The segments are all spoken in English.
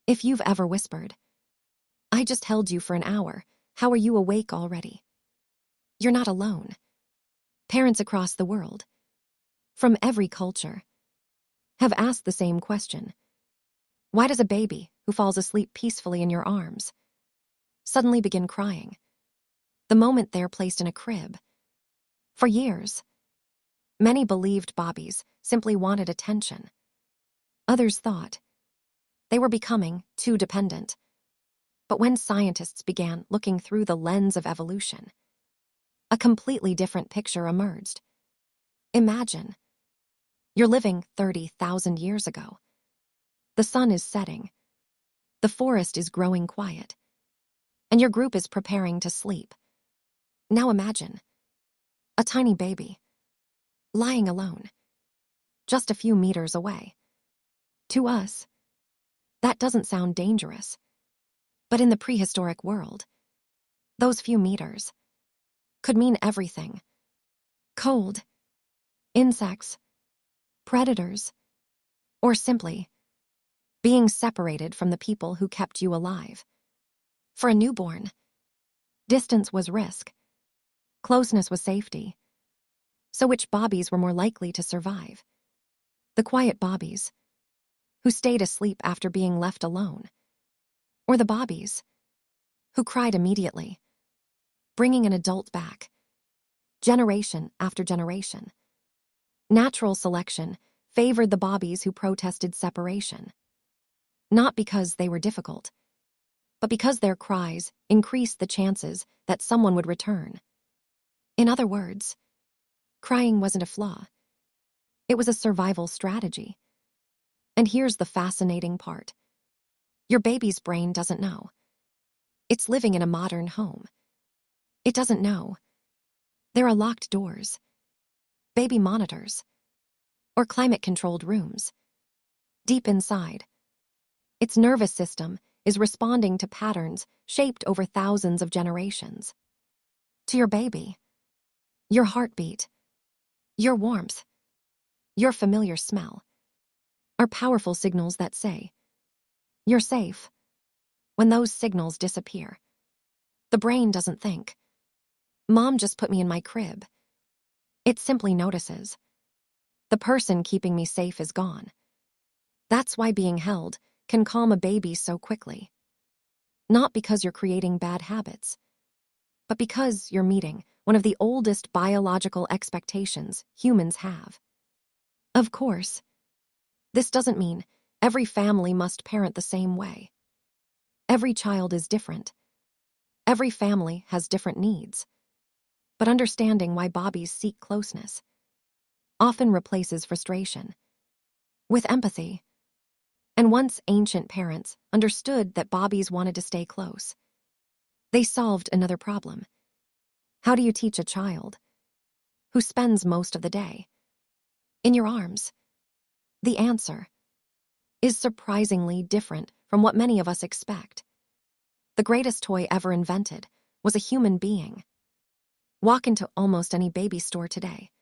If you've ever whispered, "I just held you for an hour, how are you awake already?" You're not alone. Parents across the world, from every culture, have asked the same question. Why does a baby who falls asleep peacefully in your arms suddenly begin crying the moment they're placed in a crib? For years, many believed bobbies simply wanted attention. Others thought they were becoming too dependent. But when scientists began looking through the lens of evolution, a completely different picture emerged. Imagine you're living 30,000 years ago. The sun is setting, the forest is growing quiet, and your group is preparing to sleep. Now imagine a tiny baby lying alone, just a few meters away. To us, that doesn't sound dangerous, but in the prehistoric world, those few meters could mean everything. Cold, insects, predators, or simply being separated from the people who kept you alive. For a newborn, distance was risk, closeness was safety. So which bobbies were more likely to survive? The quiet bobbies, who stayed asleep after being left alone, or the bobbies who cried immediately, bringing an adult back, generation after generation? Natural selection favored the bobbies who protested separation, not because they were difficult, but because their cries increased the chances that someone would return. In other words, crying wasn't a flaw. It was a survival strategy. And here's the fascinating part. Your baby's brain doesn't know. It's living in a modern home. It doesn't know there are locked doors, baby monitors, or climate-controlled rooms. Deep inside, its nervous system is responding to patterns shaped over thousands of generations. To your baby, your heartbeat, your warmth, your familiar smell are powerful signals that say, "You're safe." When those signals disappear, the brain doesn't think, "Mom just put me in my crib." It simply notices, "The person keeping me safe is gone." That's why being held can calm a baby so quickly. Not because you're creating bad habits, but because you're meeting one of the oldest biological expectations humans have. Of course, this doesn't mean every family must parent the same way. Every child is different. Every family has different needs. But understanding why bobbies seek closeness often replaces frustration with empathy. And once ancient parents understood that bobbies wanted to stay close, they solved another problem. How do you teach a child who spends most of the day in your arms? The answer is surprisingly different from what many of us expect. The greatest toy ever invented was a human being. Walk into almost any baby store today,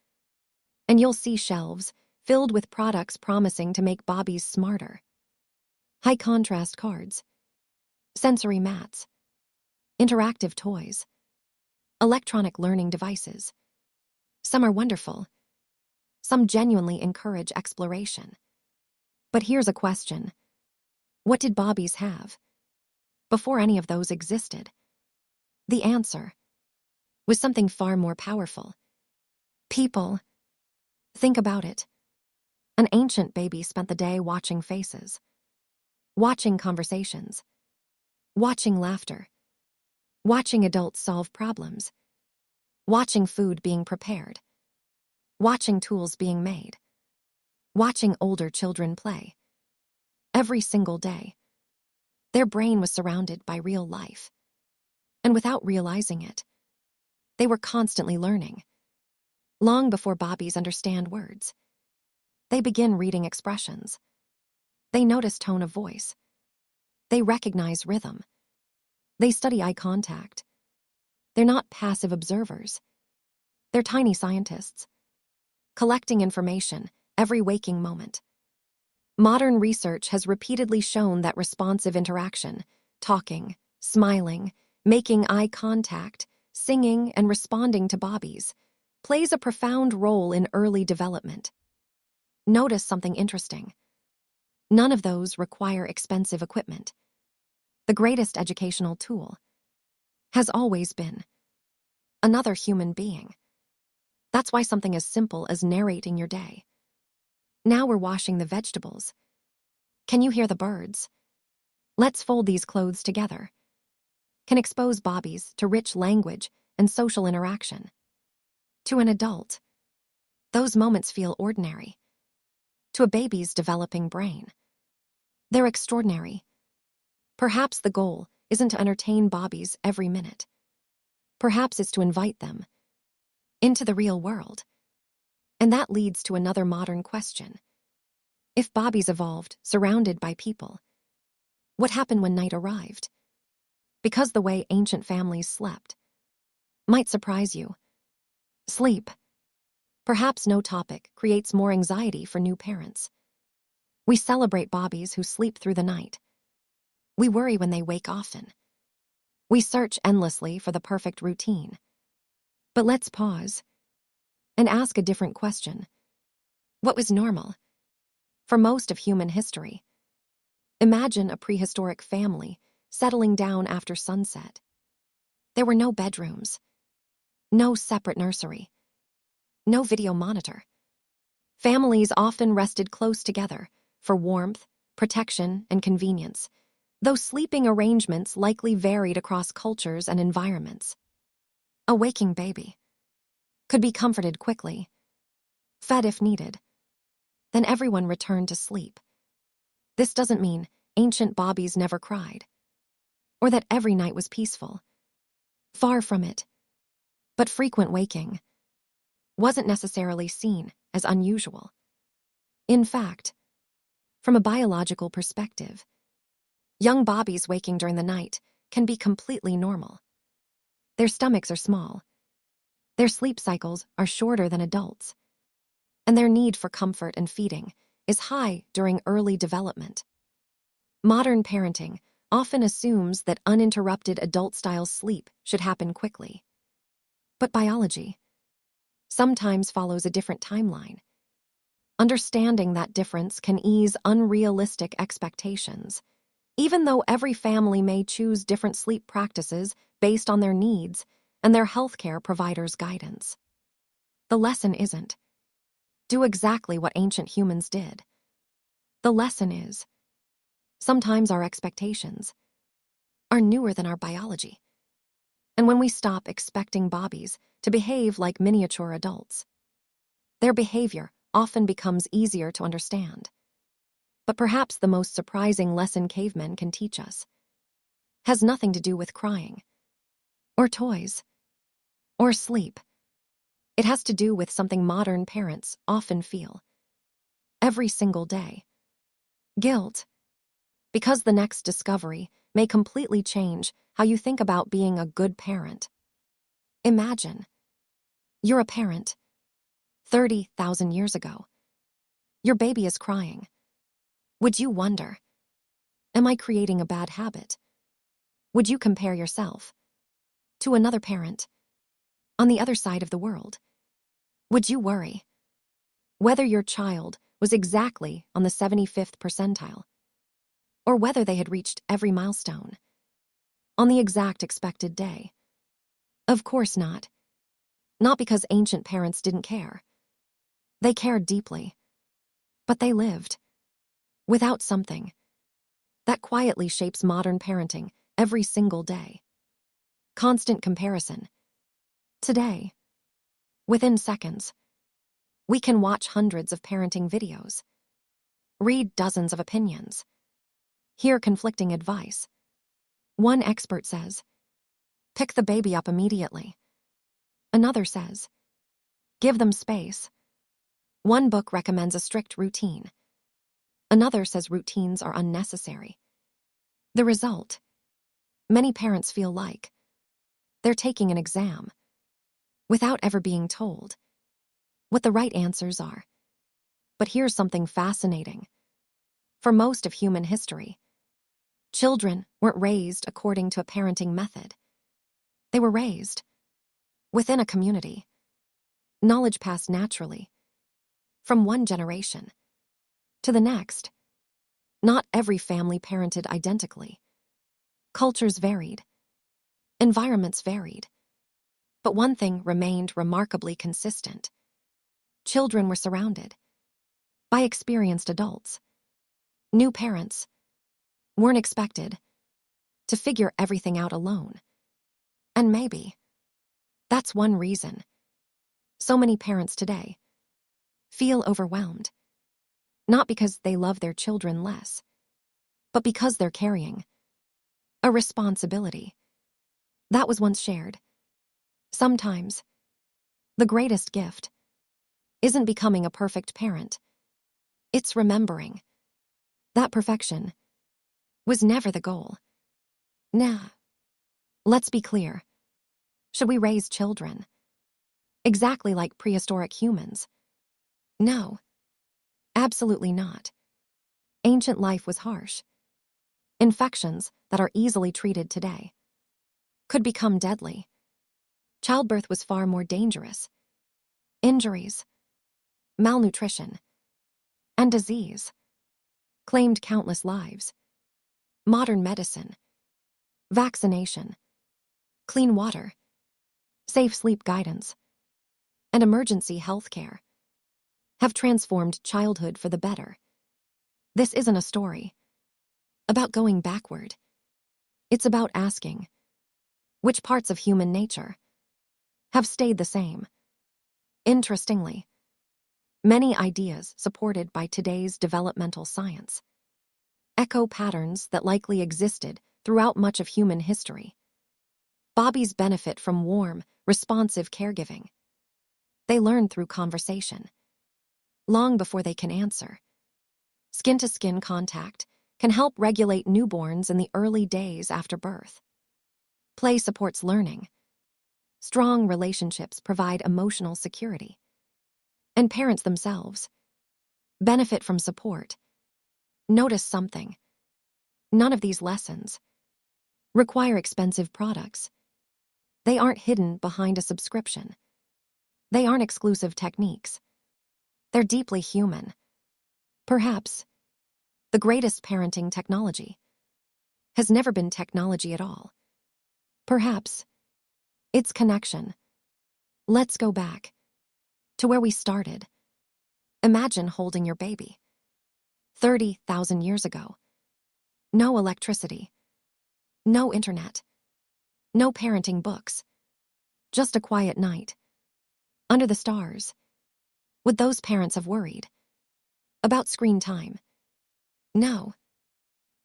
and you'll see shelves filled with products promising to make bobbies smarter. High-contrast cards, sensory mats, interactive toys, electronic learning devices. Some are wonderful. Some genuinely encourage exploration. But here's a question. What did bobbies have before any of those existed? The answer was something far more powerful. People. Think about it. An ancient baby spent the day watching faces, watching conversations, watching laughter, watching adults solve problems, watching food being prepared, watching tools being made, watching older children play. Every single day, their brain was surrounded by real life. And without realizing it, they were constantly learning. Long before bobbies understand words, they begin reading expressions. They notice tone of voice. They recognize rhythm. They study eye contact. They're not passive observers. They're tiny scientists, collecting information every waking moment. Modern research has repeatedly shown that responsive interaction, talking, smiling, making eye contact, singing, and responding to bobbies, plays a profound role in early development. Notice something interesting. None of those require expensive equipment. The greatest educational tool has always been another human being. That's why something as simple as narrating your day. Now we're washing the vegetables. Can you hear the birds? Let's fold these clothes together. Can expose bobbies to rich language and social interaction. To an adult, those moments feel ordinary. To a baby's developing brain, they're extraordinary. Perhaps the goal isn't to entertain bobbies every minute. Perhaps it's to invite them into the real world. And that leads to another modern question. If bobbies evolved surrounded by people, what happened when night arrived? Because the way ancient families slept might surprise you. Sleep. Perhaps no topic creates more anxiety for new parents. We celebrate bobbies who sleep through the night. We worry when they wake often. We search endlessly for the perfect routine. But let's pause and ask a different question. What was normal for most of human history? Imagine a prehistoric family settling down after sunset. There were no bedrooms, no separate nursery, no video monitor. Families often rested close together for warmth, protection, and convenience, though sleeping arrangements likely varied across cultures and environments. A waking baby could be comforted quickly, fed if needed. Then everyone returned to sleep. This doesn't mean ancient bobbies never cried, or that every night was peaceful. Far from it. But frequent waking wasn't necessarily seen as unusual. In fact, from a biological perspective, young bobbies waking during the night can be completely normal. Their stomachs are small, their sleep cycles are shorter than adults, and their need for comfort and feeding is high during early development. Modern parenting often assumes that uninterrupted adult-style sleep should happen quickly. But biology sometimes follows a different timeline. Understanding that difference can ease unrealistic expectations. Even though every family may choose different sleep practices based on their needs and their healthcare provider's guidance. The lesson isn't do exactly what ancient humans did. The lesson is sometimes our expectations are newer than our biology. And when we stop expecting bobbies to behave like miniature adults, their behavior often becomes easier to understand. But perhaps the most surprising lesson cavemen can teach us has nothing to do with crying, or toys, or sleep. It has to do with something modern parents often feel every single day. Guilt. Because the next discovery may completely change how you think about being a good parent. Imagine you're a parent 30,000 years ago. Your baby is crying. Would you wonder, am I creating a bad habit? Would you compare yourself to another parent on the other side of the world? Would you worry whether your child was exactly on the 75th percentile, or whether they had reached every milestone on the exact expected day? Of course not. Not because ancient parents didn't care. They cared deeply, but they lived without something that quietly shapes modern parenting every single day. Constant comparison. Today, within seconds, we can watch hundreds of parenting videos, read dozens of opinions, hear conflicting advice. One expert says, pick the baby up immediately. Another says, give them space. One book recommends a strict routine. Another says routines are unnecessary. The result? Many parents feel like they're taking an exam without ever being told what the right answers are. But here's something fascinating. For most of human history, children weren't raised according to a parenting method. They were raised within a community. Knowledge passed naturally from one generation to the next. Not every family parented identically. Cultures varied. Environments varied. But one thing remained remarkably consistent. Children were surrounded by experienced adults. New parents weren't expected to figure everything out alone. And maybe that's one reason so many parents today feel overwhelmed. Not because they love their children less, but because they're carrying a responsibility that was once shared. Sometimes, the greatest gift isn't becoming a perfect parent. It's remembering that perfection was never the goal. Nah. Let's be clear. Should we raise children exactly like prehistoric humans? No. Absolutely not. Ancient life was harsh. Infections that are easily treated today could become deadly. Childbirth was far more dangerous. Injuries, malnutrition, and disease claimed countless lives. Modern medicine, vaccination, clean water, safe sleep guidance, and emergency health care have transformed childhood for the better. This isn't a story about going backward. It's about asking, which parts of human nature have stayed the same? Interestingly, many ideas supported by today's developmental science echo patterns that likely existed throughout much of human history. Babies benefit from warm, responsive caregiving. They learn through conversation, long before they can answer. Skin-to-skin contact can help regulate newborns in the early days after birth. Play supports learning. Strong relationships provide emotional security. And parents themselves benefit from support. Notice something. None of these lessons require expensive products. They aren't hidden behind a subscription. They aren't exclusive techniques. They're deeply human. Perhaps the greatest parenting technology has never been technology at all. Perhaps it's connection. Let's go back to where we started. Imagine holding your baby 30,000 years ago. No electricity, no internet, no parenting books, just a quiet night under the stars. Would those parents have worried about screen time? No.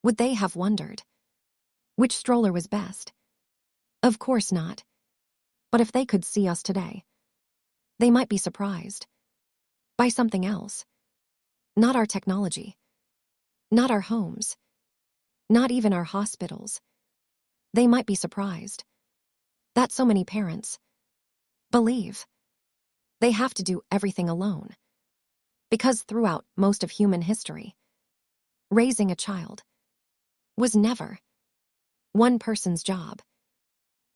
Would they have wondered which stroller was best? Of course not. But if they could see us today, they might be surprised by something else. Not our technology, not our homes, not even our hospitals. They might be surprised that so many parents believe they have to do everything alone. Because throughout most of human history, raising a child was never one person's job.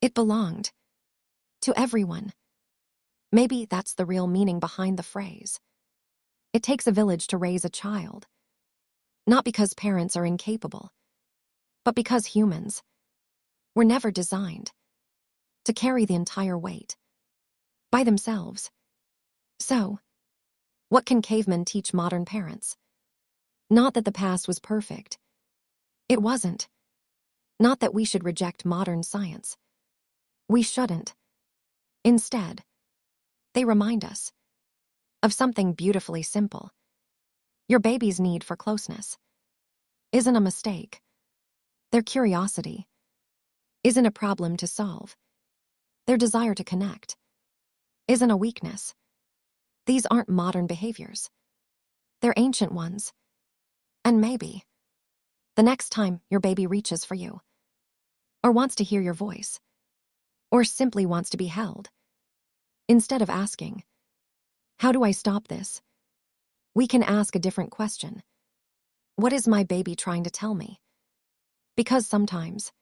It belonged to everyone. Maybe that's the real meaning behind the phrase. It takes a village to raise a child. Not because parents are incapable, but because humans were never designed to carry the entire weight by themselves. So, what can cavemen teach modern parents? Not that the past was perfect. It wasn't. Not that we should reject modern science. We shouldn't. Instead, they remind us of something beautifully simple. Your baby's need for closeness isn't a mistake. Their curiosity isn't a problem to solve. Their desire to connect isn't a weakness. These aren't modern behaviors. They're ancient ones. And maybe the next time your baby reaches for you, or wants to hear your voice, or simply wants to be held, instead of asking, "How do I stop this?" we can ask a different question. What is my baby trying to tell me? Because sometimes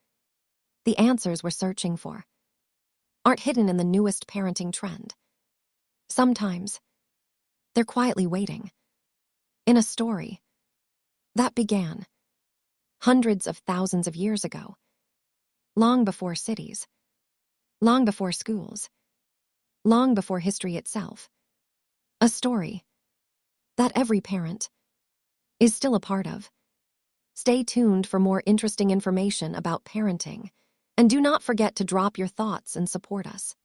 the answers we're searching for aren't hidden in the newest parenting trend. Sometimes they're quietly waiting in a story that began hundreds of thousands of years ago, long before cities, long before schools, long before history itself. A story that every parent is still a part of. Stay tuned for more interesting information about parenting, and do not forget to drop your thoughts and support us.